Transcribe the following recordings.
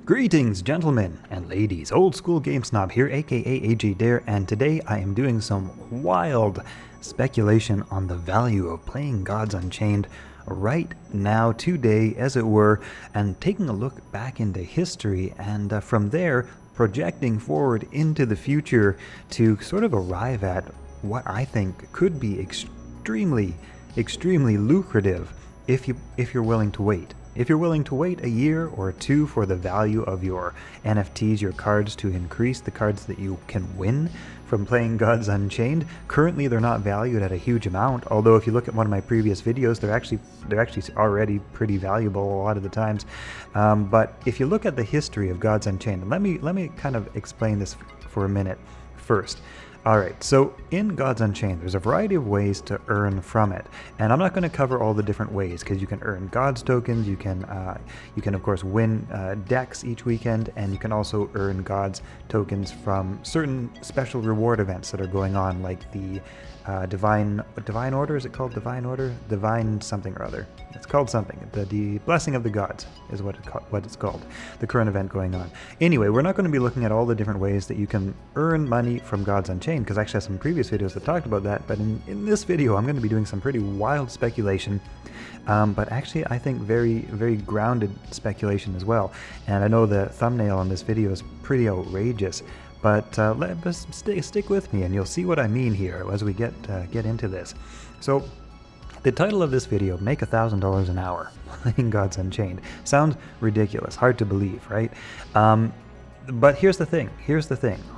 Greetings, gentlemen and ladies. Old School Game Snob here, aka AJ Dare, and today I am doing some wild speculation on the value of playing Gods Unchained right now, today, as it were, and taking a look back into history, and from there, projecting forward into the future to sort of arrive at what I think could be extremely lucrative if you're willing to wait. If you're willing to wait a year or two for the value of your NFTs, your cards, to increase the cards that you can win from playing Gods Unchained. Currently, they're not valued at a huge amount, although if you look at one of my previous videos, they're actually already pretty valuable a lot of the times. But if you look at the history of Gods Unchained, let me kind of explain this for a minute first. Alright, so in Gods Unchained, there's a variety of ways to earn from it, and I'm not going to cover all the different ways, because you can earn Gods tokens, you can of course win decks each weekend, and you can also earn Gods tokens from certain special reward events that are going on, like the Divine Order. Is it called Divine Order? Divine something or other. It's called something. The Blessing of the Gods is what it's called. The current event going on. Anyway, we're not going to be looking at all the different ways that you can earn money from Gods Unchained, because I actually have some previous videos that talked about that, but in this video I'm going to be doing some pretty wild speculation, but actually I think very grounded speculation as well. And I know the thumbnail on this video is pretty outrageous, but stick with me and you'll see what I mean here as we get into this. So the title of this video, Make $1,000 an hour playing Gods Unchained. Sounds ridiculous, hard to believe, right? But here's the thing,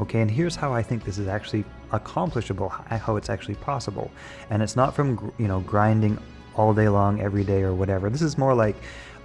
okay, and here's how I think this is actually accomplishable, how it's actually possible. And it's not from, grinding all day long, every day or whatever. This is more like,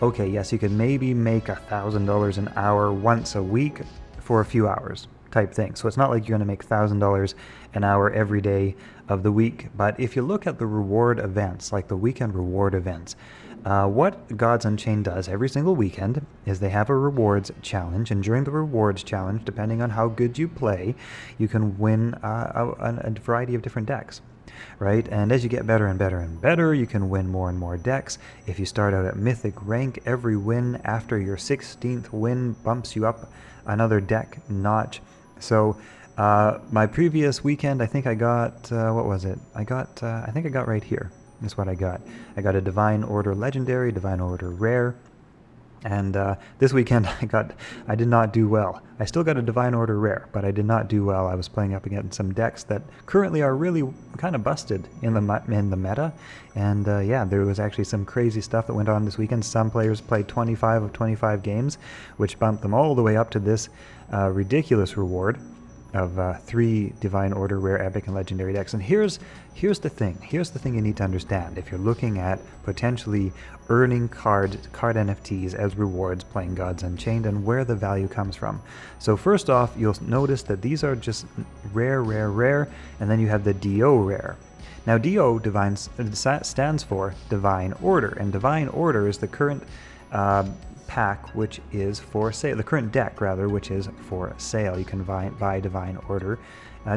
okay, yes, you can maybe make $1,000 an hour once a week for a few hours type thing. So it's not like you're going to make $1,000 an hour every day of the week. But if you look at the reward events, like the weekend reward events, what Gods Unchained does every single weekend is they have a rewards challenge, and during the rewards challenge, depending on how good you play, you can win a variety of different decks, right? And as you get better and better and better, you can win more and more decks. If you start out at Mythic rank, every win after your 16th win bumps you up another deck notch. So my previous weekend, I think I got, what was it? I think I got right here. That's what I got. I got a Divine Order Legendary, Divine Order Rare, and this weekend I did not do well. I still got a Divine Order Rare, but I did not do well. I was playing up against some decks that currently are really kind of busted in the meta, and yeah, there was actually some crazy stuff that went on this weekend. Some players played 25 of 25 games, which bumped them all the way up to this ridiculous reward of 3 Divine Order Rare, Epic, and Legendary decks. And here's the thing you need to understand if you're looking at potentially earning card NFTs as rewards playing Gods Unchained, and where the value comes from. So first off, you'll notice that these are just rare, and then you have the DO rare. Now DO stands for Divine Order, and Divine Order is the current pack, which is for sale, the current deck rather, which is for sale. You can buy Divine Order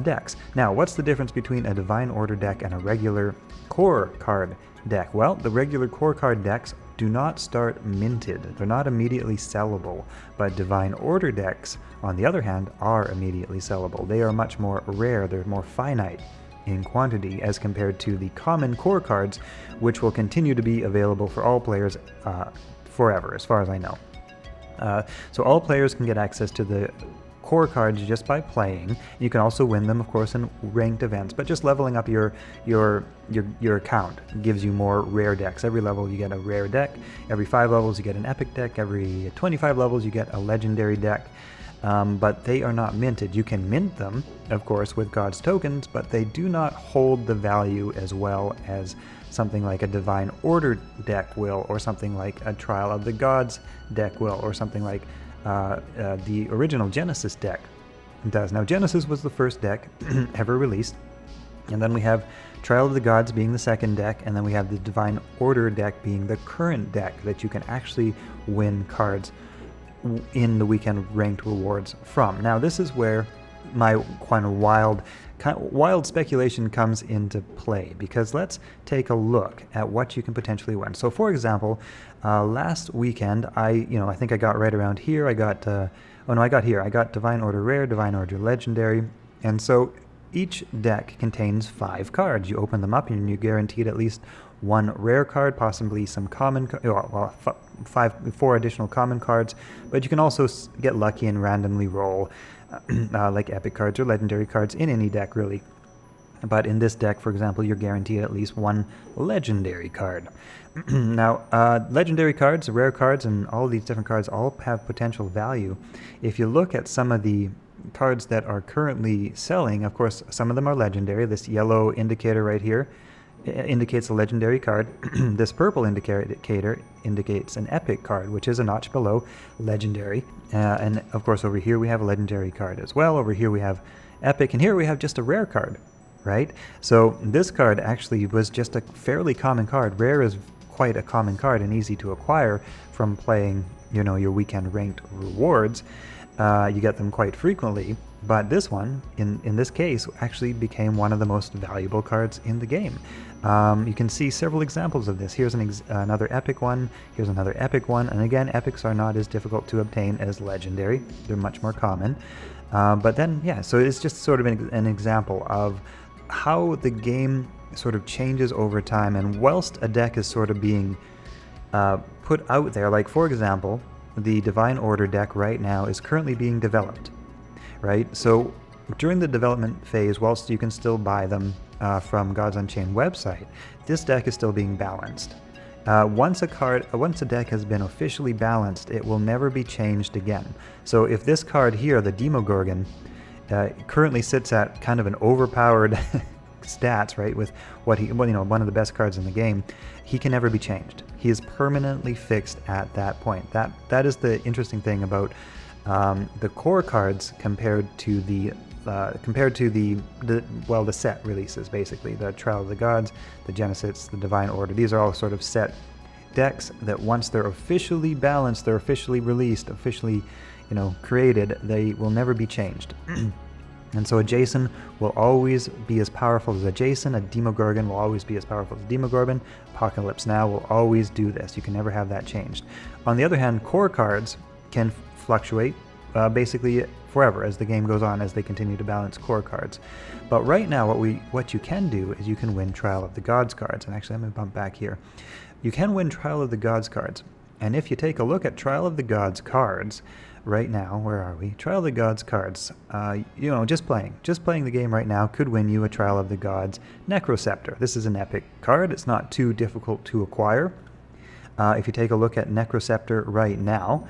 decks. Now, what's the difference between a Divine Order deck and a regular core card deck? Well, the regular core card decks do not start minted. They're not immediately sellable, but Divine Order decks, on the other hand, are immediately sellable. They are much more rare. They're more finite in quantity as compared to the common core cards, which will continue to be available for all players forever, as far as I know. So all players can get access to the core cards just by playing. You can also win them, of course, in ranked events, but just leveling up your account gives you more rare decks. Every level you get a rare deck, every 5 levels you get an epic deck, every 25 levels you get a legendary deck, but they are not minted. You can mint them, of course, with God's tokens, but they do not hold the value as well as something like a Divine Order deck will, or something like a Trial of the Gods deck will, or something like the original Genesis deck does. Now, Genesis was the first deck ever released, and then we have Trial of the Gods being the second deck, and then we have the Divine Order deck being the current deck that you can actually win cards in the weekend ranked rewards from. Now, this is where my kind of wild speculation comes into play, because let's take a look at what you can potentially win. So for example, last weekend, I think I got right around here. I got I got here. I got Divine Order Rare, Divine Order Legendary, and so each deck contains 5 cards. You open them up and you're guaranteed at least 1 rare card, possibly some common, 4 additional common cards, but you can also get lucky and randomly roll like epic cards or legendary cards in any deck, really. But in this deck, for example, you're guaranteed at least 1 legendary card. Now, legendary cards, rare cards, and all these different cards all have potential value. If you look at some of the cards that are currently selling, of course, some of them are legendary. This yellow indicator right here indicates a legendary card. This purple indicator indicates an epic card, which is a notch below legendary. And of course, over here we have a legendary card as well. Over here we have epic, and here we have just a rare card, right? So this card actually was just a fairly common card. Rare is quite a common card and easy to acquire from playing, your weekend ranked rewards. You get them quite frequently, but this one, in this case, actually became one of the most valuable cards in the game. You can see several examples of this. Here's another epic one, here's another epic one, and again, epics are not as difficult to obtain as legendary. They're much more common. But then, yeah, so it's just sort of an example of how the game sort of changes over time, and whilst a deck is sort of being put out there, like for example, the Divine Order deck right now is currently being developed, right? So during the development phase, whilst you can still buy them from Gods Unchained website, this deck is still being balanced. Once a deck has been officially balanced, it will never be changed again. So if this card here, the Demogorgon, currently sits at kind of an overpowered stats, right, with what one of the best cards in the game, he can never be changed. He is permanently fixed at that point. That is the interesting thing about the core cards compared to the set releases, basically the Trial of the Gods, the Genesis, the Divine Order. These are all sort of set decks that once they're officially balanced, they're officially released, officially created, they will never be changed. And so a Jason will always be as powerful as a Jason, a Demogorgon will always be as powerful as a Demogorgon, Apocalypse Now will always do this. You can never have that changed. On the other hand, core cards can fluctuate basically forever as the game goes on, as they continue to balance core cards. But right now what you can do is you can win Trial of the Gods cards. And actually I'm going to bump back here. You can win Trial of the Gods cards. And if you take a look at Trial of the Gods cards right now, where are we? Trial of the Gods cards, just playing the game right now could win you a Trial of the Gods Necroceptor. This is an epic card. It's not too difficult to acquire. If you take a look at Necroceptor right now,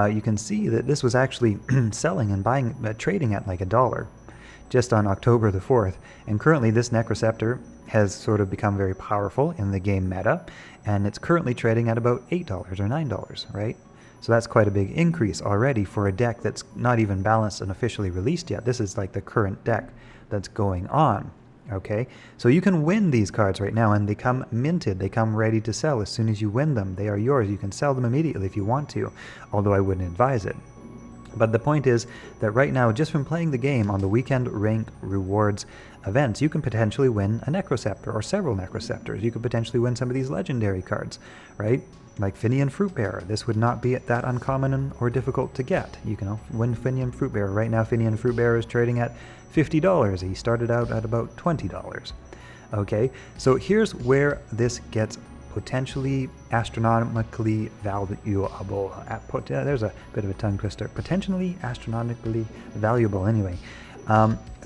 you can see that this was actually selling and trading at like $1 just on October the 4th. And currently this Necroceptor has sort of become very powerful in the game meta, and it's currently trading at about $8 or $9, right? So that's quite a big increase already for a deck that's not even balanced and officially released yet. This is like the current deck that's going on, okay? So you can win these cards right now, and they come minted. They come ready to sell as soon as you win them. They are yours. You can sell them immediately if you want to, although I wouldn't advise it. But the point is that right now, just from playing the game on the weekend ranked rewards events, you can potentially win a Necroceptor or several Necroceptors. You could potentially win some of these legendary cards, right? Like Finian Fruitbearer. This would not be that uncommon or difficult to get. You can win Finian Fruitbearer. Right now, Finian Fruitbearer is trading at $50. He started out at about $20. Okay, so here's where this gets potentially astronomically valuable. There's a bit of a tongue twister. Potentially astronomically valuable. Anyway,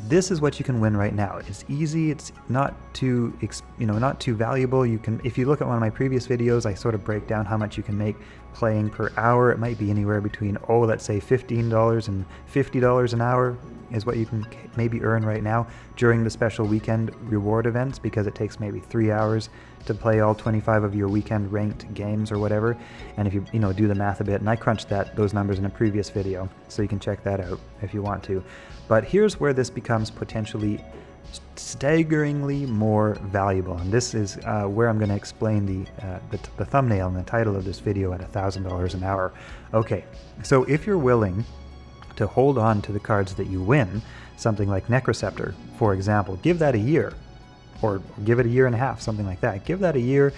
this is what you can win right now. It's easy. It's not too, not too valuable. You can, if you look at one of my previous videos, I sort of break down how much you can make playing per hour. It might be anywhere between, let's say $15 and $50 an hour is what you can maybe earn right now during the special weekend reward events, because it takes maybe 3 hours to play all 25 of your weekend ranked games or whatever. And if you do the math a bit, and I crunched those numbers in a previous video, so you can check that out if you want to. But here's where this becomes potentially staggeringly more valuable, and this is where I'm going to explain the thumbnail and the title of this video at $1,000 an hour. Okay, so if you're willing to hold on to the cards that you win, something like Necroceptor, for example. Give that a year, or give it a year and a half, something like that. Give that a year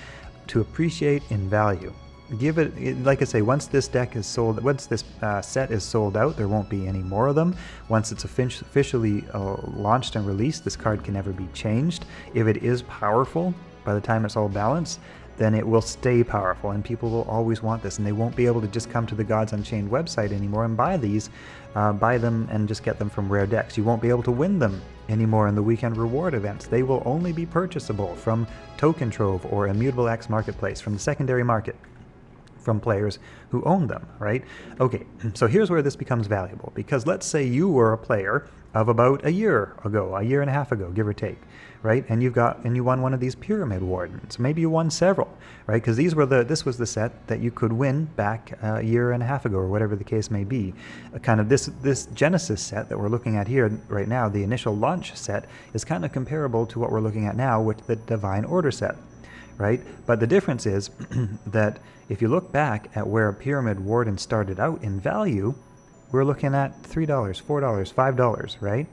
to appreciate in value. Give it, like I say, once this deck is sold, once this set is sold out, there won't be any more of them. Once it's officially launched and released, this card can never be changed. If it is powerful by the time it's all balanced, then it will stay powerful, and people will always want this, and they won't be able to just come to the Gods Unchained website anymore and buy these, buy them and just get them from rare decks. You won't be able to win them anymore in the weekend reward events. They will only be purchasable from Token Trove or Immutable X Marketplace, from the secondary market, from players who own them, right? Okay, so here's where this becomes valuable, because let's say you were a player of about a year ago, a year and a half ago, give or take, right? And you won one of these Pyramid Wardens. Maybe you won several, right? Because this was the set that you could win back a year and a half ago, or whatever the case may be. Kind of this Genesis set that we're looking at here right now, the initial launch set, is kind of comparable to what we're looking at now with the Divine Order set, right? But the difference is that if you look back at where a Pyramid Warden started out in value, we're looking at $3, $4, $5, right?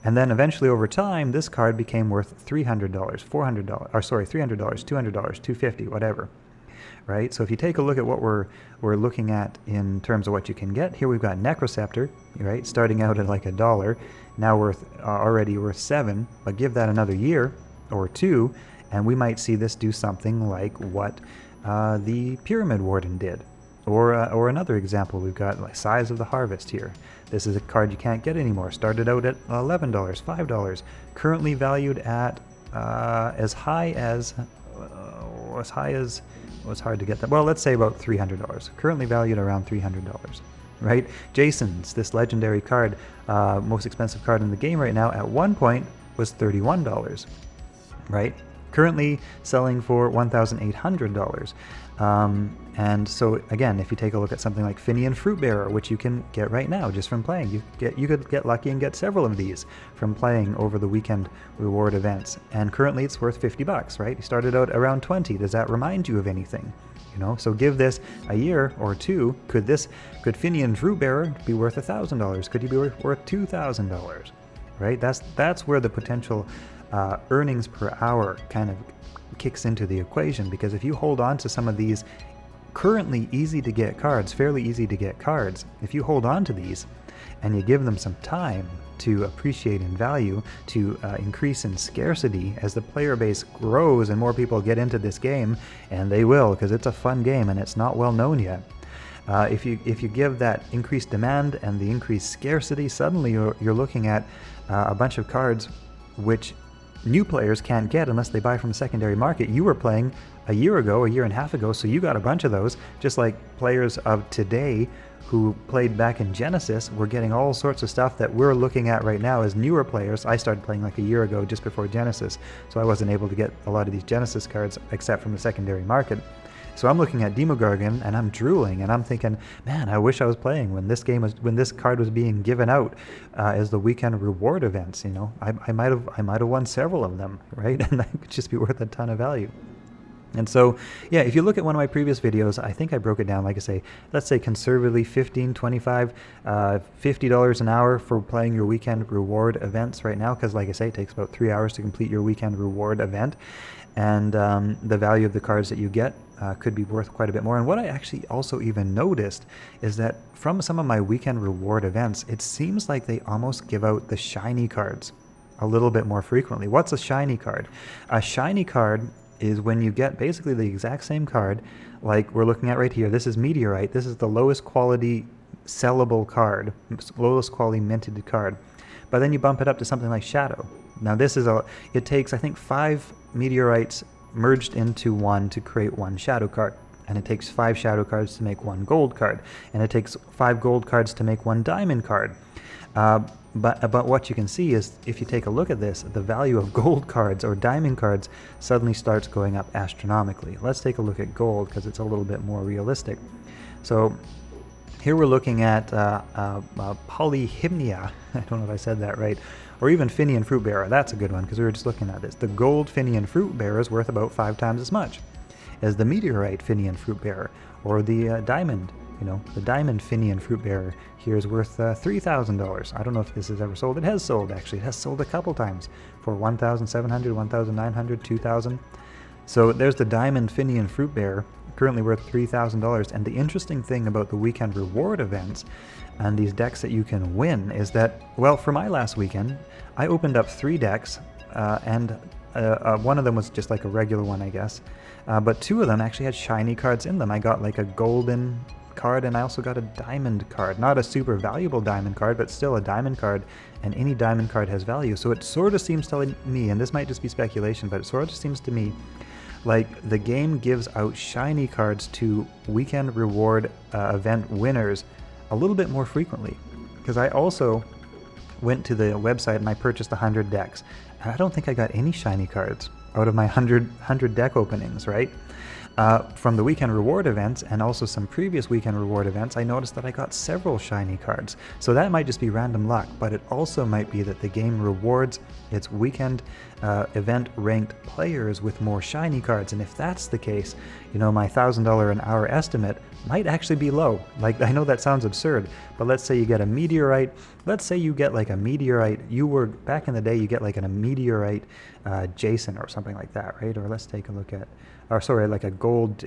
And then eventually over time, this card became worth $300, $400, or sorry, $300, $200, $250, whatever, right? So if you take a look at what we're looking at in terms of what you can get, here we've got Necroceptor, right? Starting out at like $1, now already worth $7, but give that another year or two, and we might see this do something like what the Pyramid Warden did. Or another example, we've got like Size of the Harvest here. This is a card you can't get anymore. Started out at $11, $5, currently valued at as high as it's hard to get that. Well, let's say about $300. Currently valued around $300, right? Jason's, this legendary card, most expensive card in the game right now, at one point was $31, right? Currently selling for $1,800. And so again, if you take a look at something like Finian Fruitbearer, which you can get right now just from playing, you could get lucky and get several of these from playing over the weekend reward events. And currently it's worth $50, right? You started out around 20. Does that remind you of anything? You know, so give this a year or two. Could Finian Fruitbearer be worth $1,000? Could he be worth $2,000? Right? That's where the potential earnings per hour kind of kicks into the equation, because if you hold on to some of these currently easy to get cards, fairly easy to get cards, if you hold on to these and you give them some time to appreciate in value, to increase in scarcity as the player base grows and more people get into this game, and they will, because it's a fun game and it's not well known yet. If you give that increased demand and the increased scarcity, suddenly you're looking at a bunch of cards which new players can't get unless they buy from the secondary market. You were playing a year ago, a year and a half ago, so you got a bunch of those, just like players of today who played back in Genesis were getting all sorts of stuff that we're looking at right now as newer players. I started playing like a year ago, just before Genesis, so I wasn't able to get a lot of these Genesis cards except from the secondary market. So I'm looking at Demogorgon and I'm drooling and I'm thinking, man, I wish I was playing when this card was being given out as the weekend reward events. You know, I might have won several of them, right? And that could just be worth a ton of value. And so, yeah, if you look at one of my previous videos, I think I broke it down, like I say, let's say conservatively $15, $25, $50 an hour for playing your weekend reward events right now, because like I say, it takes about 3 hours to complete your weekend reward event. And the value of the cards that you get could be worth quite a bit more. And what I actually also even noticed is that from some of my weekend reward events, it seems like they almost give out the shiny cards a little bit more frequently. What's a shiny card? A shiny card is when you get basically the exact same card like we're looking at right here. This is Meteorite. This is the lowest quality sellable card, lowest quality minted card. But then you bump it up to something like Shadow. Now this is it takes, I think, 5 Meteorites merged into one to create one Shadow card. And it takes 5 Shadow cards to make one gold card. And it takes 5 gold cards to make one diamond card. But what you can see is, if you take a look at this, the value of gold cards or diamond cards suddenly starts going up astronomically. Let's take a look at gold, because it's a little bit more realistic. So here we're looking at Polyhymnia, I don't know if I said that right, or even Finian Fruitbearer. That's a good one, because we were just looking at this. The gold Finian Fruitbearer is worth about 5 times as much as the Meteorite Finian Fruitbearer, or the diamond You know, the Diamond Finian Fruit Bearer here is worth $3,000. I don't know if this has ever sold. It has sold, actually. It has sold a couple times for $1,700, $1,900, $2,000. So there's the Diamond Finian Fruit Bearer, currently worth $3,000. And the interesting thing about the weekend reward events and these decks that you can win is that, well, for my last weekend, I opened up 3 decks, and one of them was just like a regular one, I guess. But 2 of them actually had shiny cards in them. I got like a golden card, and I also got a diamond card. Not a super valuable diamond card, but still a diamond card, and any diamond card has value. So it sort of seems to me, and this might just be speculation, but it sort of seems to me like the game gives out shiny cards to weekend reward event winners a little bit more frequently. Because I also went to the website and I purchased 100 decks, and I don't think I got any shiny cards out of my 100 deck openings, right? From the weekend reward events and also some previous weekend reward events, I noticed that I got several shiny cards. So that might just be random luck, but it also might be that the game rewards its weekend event ranked players with more shiny cards. And if that's the case, you know, my $1,000 an hour estimate might actually be low. Like, I know that sounds absurd, but let's say you get a meteorite. Let's say you get like a meteorite. You were, back in the day, you get like a meteorite Jason or something like that, right? Or let's take a look at, or sorry, like a gold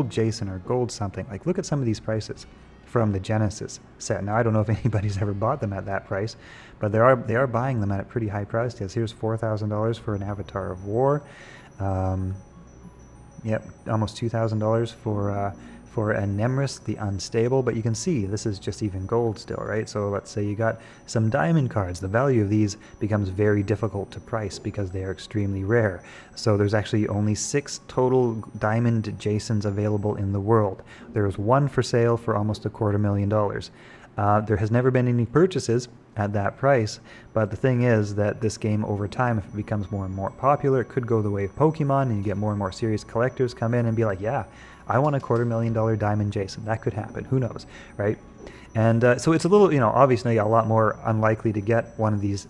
Jason or gold something. Like, look at some of these prices from the Genesis set. Now, I don't know if anybody's ever bought them at that price, but they are buying them at a pretty high price. Here's $4,000 for an Avatar of War. Yep, almost $2,000 for a Nemris the Unstable, but you can see this is just even gold still, right? So let's say you got some diamond cards. The value of these becomes very difficult to price because they are extremely rare. So there's actually only 6 total diamond Jasons available in the world. There's 1 for sale for almost $250,000. There has never been any purchases at that price, but the thing is that this game over time, if it becomes more and more popular, it could go the way of Pokemon, and you get more and more serious collectors come in and be like, yeah, I want a $250,000 diamond Jason. That could happen. Who knows, right? And so it's a little, you know, obviously a lot more unlikely to get one of these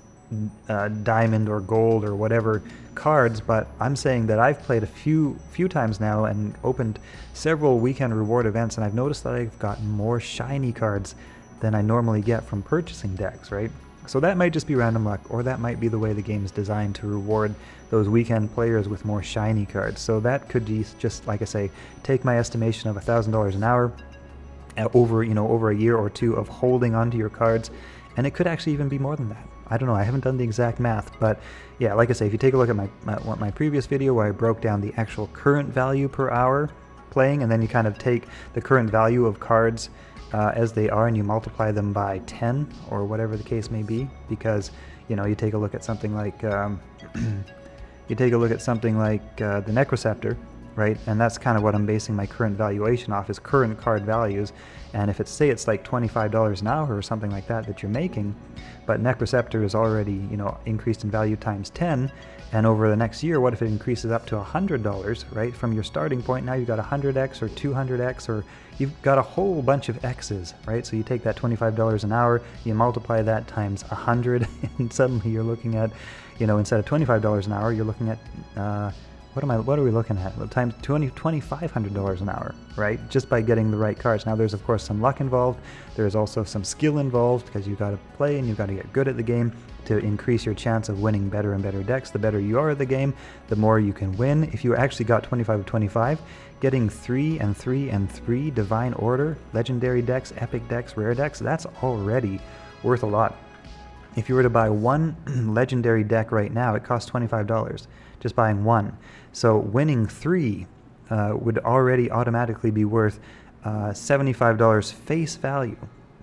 diamond or gold or whatever cards, but I'm saying that I've played a few times now and opened several weekend reward events, and I've noticed that I've gotten more shiny cards than I normally get from purchasing decks, right? So that might just be random luck, or that might be the way the game is designed to reward those weekend players with more shiny cards. So that could be just, like I say, take my estimation of $1,000 an hour over a year or 2 of holding onto your cards, and it could actually even be more than that. I don't know, I haven't done the exact math, but yeah, like I say, if you take a look at my previous video where I broke down the actual current value per hour playing, and then you kind of take the current value of cards as they are, and you multiply them by 10 or whatever the case may be, because you know, you take a look at something like the Necroceptor, right? And that's kind of what I'm basing my current valuation off, is current card values. And if it's like $25 an hour or something like that you're making, but Necroceptor is already, you know, increased in value times 10, and over the next year, what if it increases up to $100, right? From your starting point, now you've got 100x or 200x, or you've got a whole bunch of x's, right? So you take that $25 an hour, you multiply that times 100, and suddenly you're looking at, you know, instead of $25 an hour, you're looking at, what are we looking at? Well, times $2,500 an hour, right? Just by getting the right cards. Now, there's of course some luck involved. There's also some skill involved, because you've got to play and you've got to get good at the game to increase your chance of winning better and better decks. The better you are at the game, the more you can win. If you actually got 25 of 25, getting 3 and 3 and 3 Divine Order, Legendary decks, Epic decks, Rare decks, that's already worth a lot. If you were to buy 1 Legendary deck right now, it costs $25, just buying 1. So winning 3 would already automatically be worth $75 face value.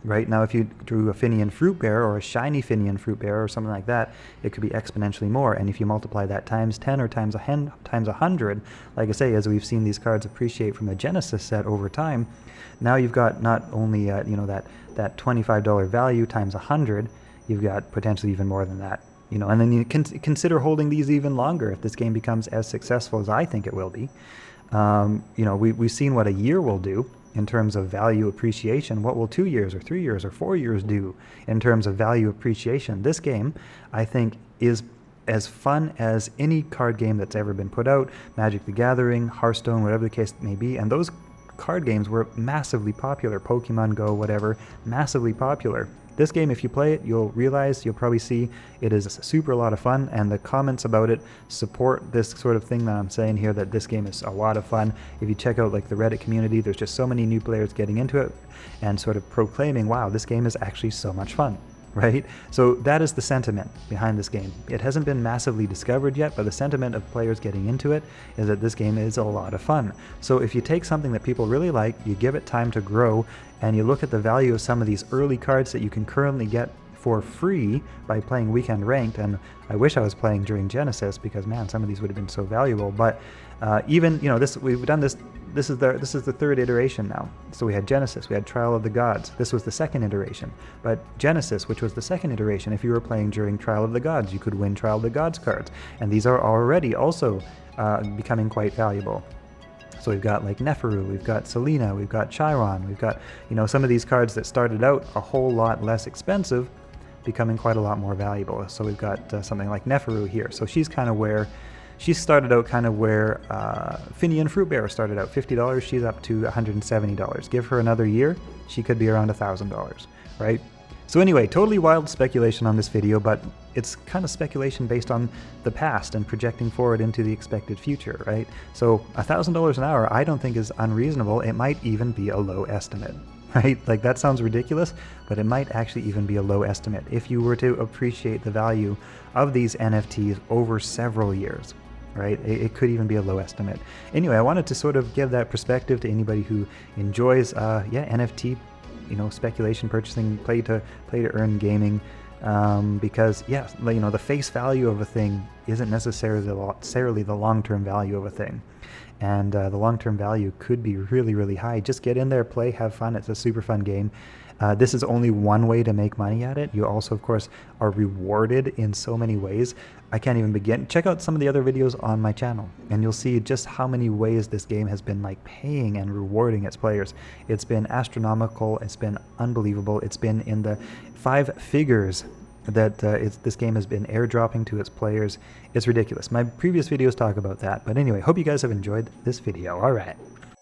Right now, if you drew a Finian Fruit Bearer or a shiny Finian Fruit Bearer or something like that, it could be exponentially more. And if you multiply that times 10 or times 100, like I say, as we've seen these cards appreciate from the Genesis set over time, now you've got not only that $25 value times 100, you've got potentially even more than that. You know, and then you can consider holding these even longer if this game becomes as successful as I think it will be. You know, we've seen what a year will do in terms of value appreciation. What will 2 years or 3 years or 4 years do in terms of value appreciation? This game, I think, is as fun as any card game that's ever been put out. Magic the Gathering, Hearthstone, whatever the case may be. And those card games were massively popular. Pokemon Go, whatever, massively popular. This game, if you play it, you'll probably see it is super a lot of fun, and the comments about it support this sort of thing that I'm saying here, that this game is a lot of fun. If you check out like the Reddit community, there's just so many new players getting into it and sort of proclaiming, wow, this game is actually so much fun. Right? So that is the sentiment behind this game. It hasn't been massively discovered yet, but the sentiment of players getting into it is that this game is a lot of fun. So if you take something that people really like, you give it time to grow, and you look at the value of some of these early cards that you can currently get for free by playing Weekend Ranked, and I wish I was playing during Genesis, because man, some of these would have been so valuable. But even, you know, we've done this. This is the third iteration now. So we had Genesis, we had Trial of the Gods. This was the second iteration. But Genesis, which was the second iteration, if you were playing during Trial of the Gods, you could win Trial of the Gods cards, and these are already also becoming quite valuable. So we've got like Neferu, we've got Selena, we've got Chiron, we've got, you know, some of these cards that started out a whole lot less expensive, becoming quite a lot more valuable. So we've got something like Neferu here. So she's kind of where, she started out kind of where Finian Fruit Bearer started out, $50. She's up to $170. Give her another year, she could be around $1,000, right? So anyway, totally wild speculation on this video, but it's kind of speculation based on the past and projecting forward into the expected future, right? So $1,000 an hour I don't think is unreasonable. It might even be a low estimate, right? Like, that sounds ridiculous, but it might actually even be a low estimate if you were to appreciate the value of these NFTs over several years, right? It could even be a low estimate. Anyway, I wanted to sort of give that perspective to anybody who enjoys NFT, you know, speculation, purchasing, play to earn gaming, because yeah, you know, the face value of a thing isn't necessarily the long-term value of a thing, and the long-term value could be really, really high. Just get in there, play, have fun. It's a super fun game. This is only one way to make money at it. You also, of course, are rewarded in so many ways. I can't even begin. Check out some of the other videos on my channel, and you'll see just how many ways this game has been like paying and rewarding its players. It's been astronomical. It's been unbelievable. It's been in the 5 figures that this game has been airdropping to its players. It's ridiculous. My previous videos talk about that. But anyway, hope you guys have enjoyed this video. All right.